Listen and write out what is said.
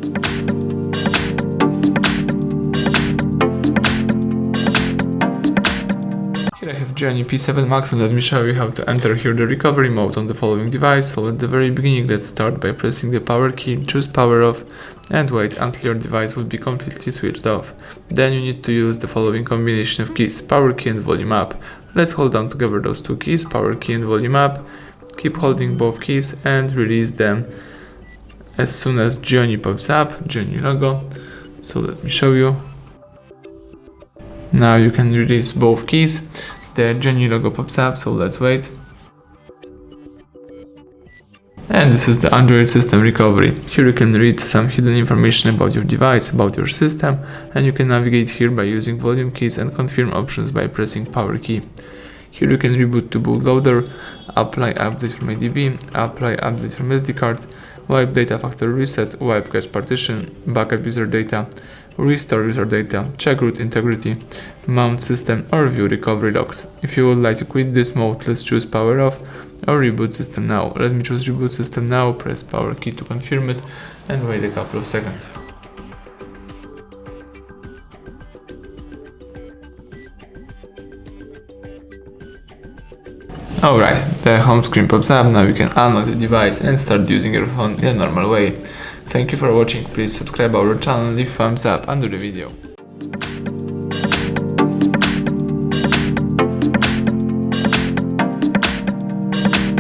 Here I have GIONEE P7 Max, and let me show you how to enter here the recovery mode on the following device. So at the very beginning, let's start by pressing the power key, choose power off, and wait until your device will be completely switched off. Then you need to use the following combination of keys, power key and volume up. Let's hold down together those two keys, power key and volume up. Keep holding both keys and release them as soon as GIONEE pops up, GIONEE logo. So let me show you. Now you can release both keys. The GIONEE logo pops up, so let's wait. And this is the Android system recovery. Here you can read some hidden information about your device, about your system, and you can navigate here by using volume keys and confirm options by pressing power key. Here you can reboot to bootloader, apply update from ADB, apply update from SD card, wipe data factory reset, wipe cache partition, backup user data, restore user data, check root integrity, mount system, or view recovery logs. If you would like to quit this mode, let's choose power off or reboot system now. Let me choose reboot system now, press power key to confirm it, and wait a couple of seconds. Alright, the home screen pops up. Now you can unlock the device and start using your phone in a normal way. Thank you for watching. Please subscribe our channel and leave thumbs up under the video.